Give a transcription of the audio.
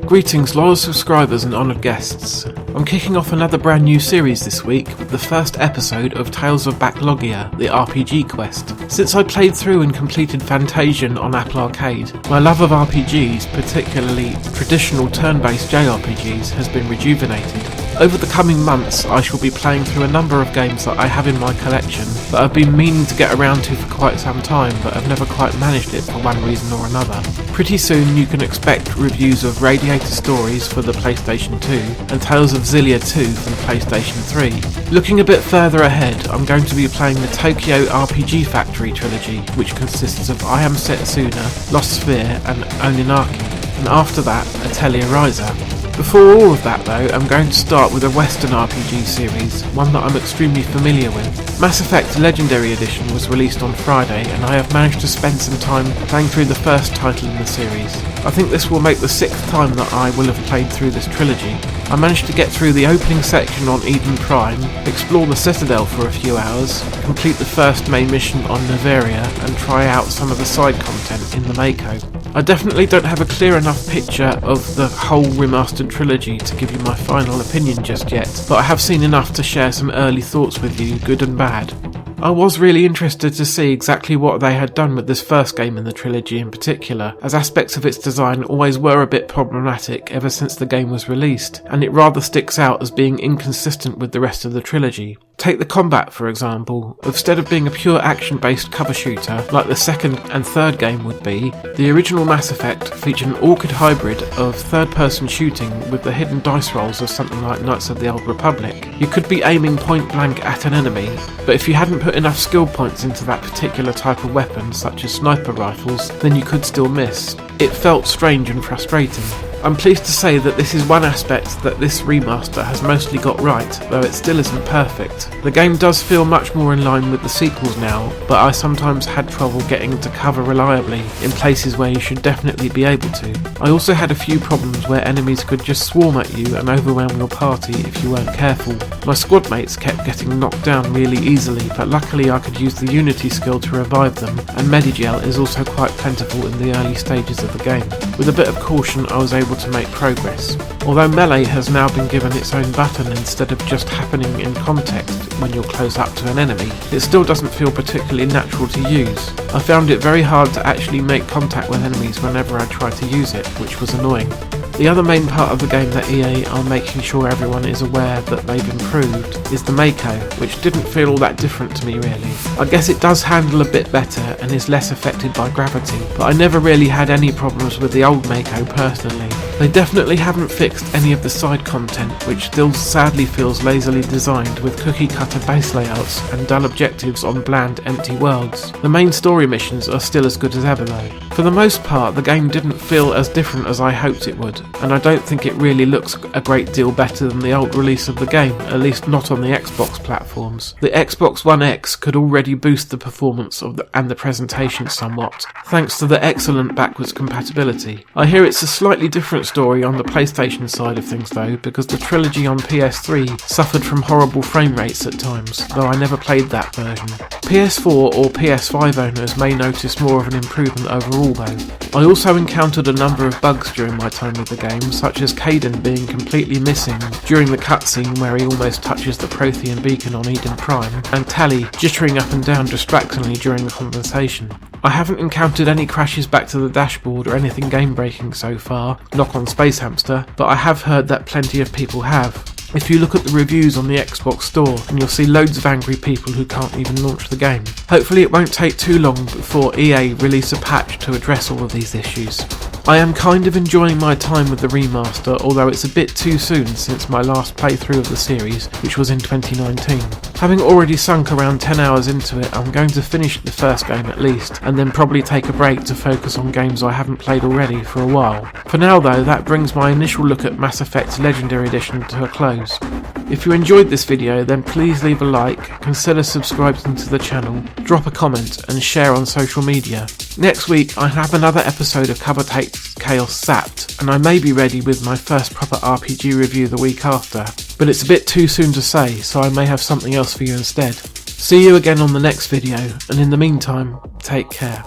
Greetings loyal subscribers and honoured guests. I'm kicking off another brand new series this week with the first episode of Tales of Backloggia, the RPG quest. Since I played through and completed Fantasian on Apple Arcade, my love of RPGs, particularly traditional turn-based JRPGs, has been rejuvenated. Over the coming months, I shall be playing through a number of games that I have in my collection that I've been meaning to get around to for quite some time, but have never quite managed it for one reason or another. Pretty soon you can expect reviews of Radiator Stories for the PlayStation 2 and Tales of Xillia 2 for the PlayStation 3. Looking a bit further ahead, I'm going to be playing the Tokyo RPG Factory trilogy, which consists of I Am Setsuna, Lost Sphere and Oninaki, and after that, Atelier Ryza. Before all of that though, I'm going to start with a Western RPG series, one that I'm extremely familiar with. Mass Effect Legendary Edition was released on Friday, and I have managed to spend some time playing through the first title in the series. I think this will make the 6th time that I will have played through this trilogy. I managed to get through the opening section on Eden Prime, explore the Citadel for a few hours, complete the first main mission on Noveria, and try out some of the side content in the Mako. I definitely don't have a clear enough picture of the whole remastered trilogy to give you my final opinion just yet, but I have seen enough to share some early thoughts with you, good and bad. I was really interested to see exactly what they had done with this first game in the trilogy in particular, as aspects of its design always were a bit problematic ever since the game was released, and it rather sticks out as being inconsistent with the rest of the trilogy. Take the combat for example. Instead of being a pure action-based cover shooter like the second and third game would be, the original Mass Effect featured an awkward hybrid of third-person shooting with the hidden dice rolls of something like Knights of the Old Republic. You could be aiming point blank at an enemy, but if you hadn't put enough skill points into that particular type of weapon, such as sniper rifles, then you could still miss. It felt strange and frustrating. I'm pleased to say that this is one aspect that this remaster has mostly got right, though it still isn't perfect. The game does feel much more in line with the sequels now, but I sometimes had trouble getting into cover reliably in places where you should definitely be able to. I also had a few problems where enemies could just swarm at you and overwhelm your party if you weren't careful. My squad mates kept getting knocked down really easily, but luckily I could use the Unity skill to revive them, and Medigel is also quite plentiful in the early stages of the game. With a bit of caution I was able to make progress. Although melee has now been given its own button instead of just happening in context when you're close up to an enemy, it still doesn't feel particularly natural to use. I found it very hard to actually make contact with enemies whenever I tried to use it, which was annoying. The other main part of the game that EA are making sure everyone is aware that they've improved is the Mako, which didn't feel all that different to me really. I guess it does handle a bit better and is less affected by gravity, but I never really had any problems with the old Mako personally. They definitely haven't fixed any of the side content, which still sadly feels lazily designed with cookie cutter base layouts and dull objectives on bland empty worlds. The main story missions are still as good as ever though. For the most part the game didn't feel as different as I hoped it would, and I don't think it really looks a great deal better than the old release of the game, at least not on the Xbox platforms. The Xbox One X could already boost the performance and the presentation somewhat, thanks to the excellent backwards compatibility. I hear it's a slightly different story on the PlayStation side of things though, because the trilogy on PS3 suffered from horrible frame rates at times, though I never played that version. PS4 or PS5 owners may notice more of an improvement overall though. I also encountered a number of bugs during my time with the game, such as Caden being completely missing during the cutscene where he almost touches the Prothean beacon on Eden Prime, and Tally jittering up and down distractingly during the conversation. I haven't encountered any crashes back to the dashboard or anything game breaking so far, knock on Space Hamster, but I have heard that plenty of people have. If you look at the reviews on the Xbox store, and you'll see loads of angry people who can't even launch the game. Hopefully it won't take too long before EA release a patch to address all of these issues. I am kind of enjoying my time with the remaster, although it's a bit too soon since my last playthrough of the series, which was in 2019. Having already sunk around 10 hours into it, I'm going to finish the first game at least, and then probably take a break to focus on games I haven't played already for a while. For now though, that brings my initial look at Mass Effect Legendary Edition to a close. If you enjoyed this video, then please leave a like, consider subscribing to the channel, drop a comment and share on social media. Next week I have another episode of Cover Takes Chaos Zapped, and I may be ready with my first proper RPG review the week after, but it's a bit too soon to say, so I may have something else for you instead. See you again on the next video, and in the meantime, take care.